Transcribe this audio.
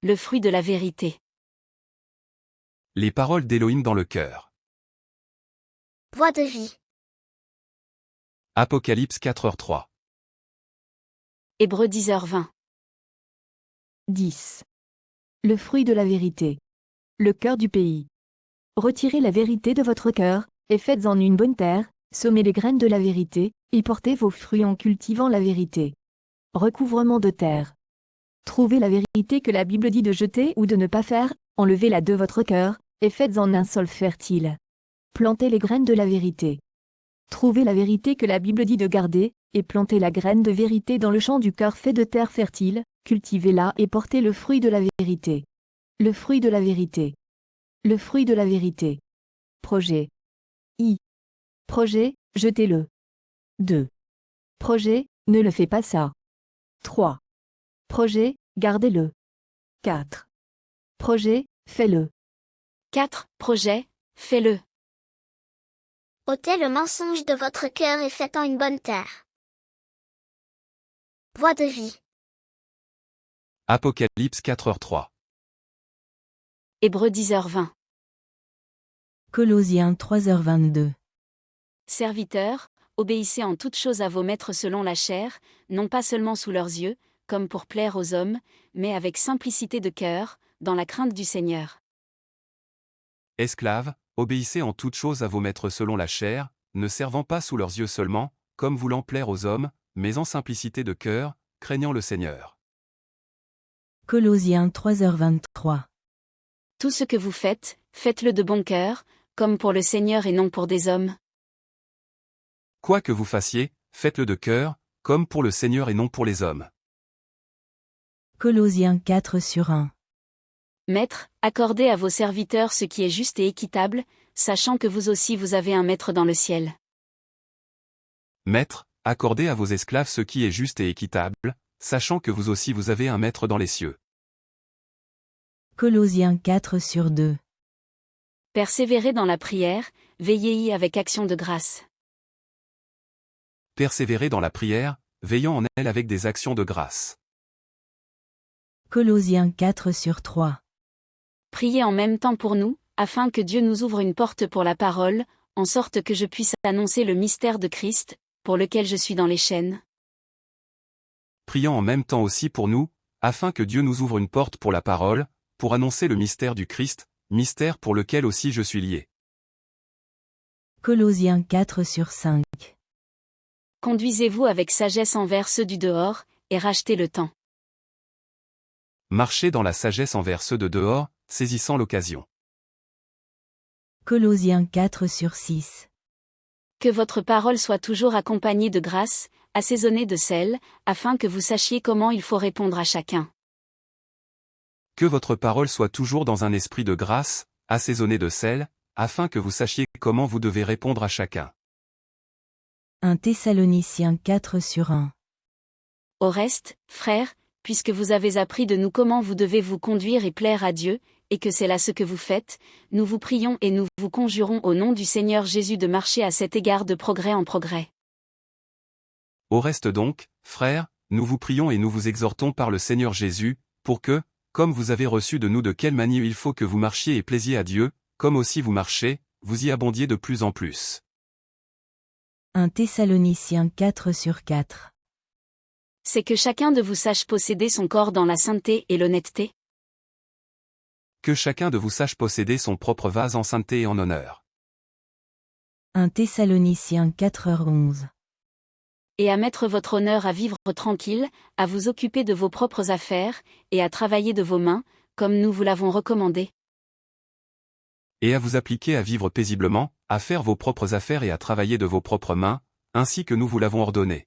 Le fruit de la vérité. Les paroles d'Élohim dans le cœur. Voix de vie. Apocalypse 4h3. Hébreux 10h20. 10. Le fruit de la vérité. Le cœur du pays. Retirez la vérité de votre cœur, et faites-en une bonne terre, semez les graines de la vérité, et portez vos fruits en cultivant la vérité. Recouvrement de terre. Trouvez la vérité que la Bible dit de jeter ou de ne pas faire, enlevez-la de votre cœur, et faites-en un sol fertile. Plantez les graines de la vérité. Trouvez la vérité que la Bible dit de garder, et plantez la graine de vérité dans le champ du cœur fait de terre fertile, cultivez-la et portez le fruit de la vérité. Le fruit de la vérité. Le fruit de la vérité. Projet. Projet, jetez-le. 2. Projet, ne le fais pas ça. 3. Projet, gardez-le. 4. Projet, fais-le. 4. Projet, fais-le. Ôtez le mensonge de votre cœur et faites-en une bonne terre. Voix de vie. Apocalypse 4h3. Hébreux 10h20. Colossiens 3h22. Serviteurs, obéissez en toutes choses à vos maîtres selon la chair, non pas seulement sous leurs yeux, comme pour plaire aux hommes, mais avec simplicité de cœur, dans la crainte du Seigneur. Esclaves, obéissez en toutes choses à vos maîtres selon la chair, ne servant pas sous leurs yeux seulement, comme voulant plaire aux hommes, mais en simplicité de cœur, craignant le Seigneur. Colossiens 3h23. Tout ce que vous faites, faites-le de bon cœur, comme pour le Seigneur et non pour des hommes. Quoi que vous fassiez, faites-le de cœur, comme pour le Seigneur et non pour les hommes. Colossiens 4/1. Maîtres, accordez à vos serviteurs ce qui est juste et équitable, sachant que vous aussi vous avez un maître dans le ciel. Maîtres, accordez à vos esclaves ce qui est juste et équitable, sachant que vous aussi vous avez un maître dans les cieux. Colossiens 4/2. Persévérez dans la prière, veillez-y avec action de grâce. Persévérez dans la prière, veillant en elle avec des actions de grâce. Colossiens 4/3. Priez en même temps pour nous, afin que Dieu nous ouvre une porte pour la parole, en sorte que je puisse annoncer le mystère de Christ, pour lequel je suis dans les chaînes. Priant en même temps aussi pour nous, afin que Dieu nous ouvre une porte pour la parole, pour annoncer le mystère du Christ, mystère pour lequel aussi je suis lié. Colossiens 4/5. Conduisez-vous avec sagesse envers ceux du dehors, et rachetez le temps. Marchez dans la sagesse envers ceux de dehors, saisissant l'occasion. Colossiens 4/6. Que votre parole soit toujours accompagnée de grâce, assaisonnée de sel, afin que vous sachiez comment il faut répondre à chacun. Que votre parole soit toujours dans un esprit de grâce, assaisonné de sel, afin que vous sachiez comment vous devez répondre à chacun. 1 Thessaloniciens 4/1. Au reste, frères, puisque vous avez appris de nous comment vous devez vous conduire et plaire à Dieu, et que c'est là ce que vous faites, nous vous prions et nous vous conjurons au nom du Seigneur Jésus de marcher à cet égard de progrès en progrès. Au reste donc, frères, nous vous prions et nous vous exhortons par le Seigneur Jésus, pour que, comme vous avez reçu de nous de quelle manière il faut que vous marchiez et plaisiez à Dieu, comme aussi vous marchez, vous y abondiez de plus en plus. 1 Thessaloniciens 4/4. C'est que chacun de vous sache posséder son corps dans la sainteté et l'honnêteté. Que chacun de vous sache posséder son propre vase en sainteté et en honneur. 1 Thessaloniciens 4h11. Et à mettre votre honneur à vivre tranquille, à vous occuper de vos propres affaires, et à travailler de vos mains, comme nous vous l'avons recommandé. Et à vous appliquer à vivre paisiblement, à faire vos propres affaires et à travailler de vos propres mains, ainsi que nous vous l'avons ordonné.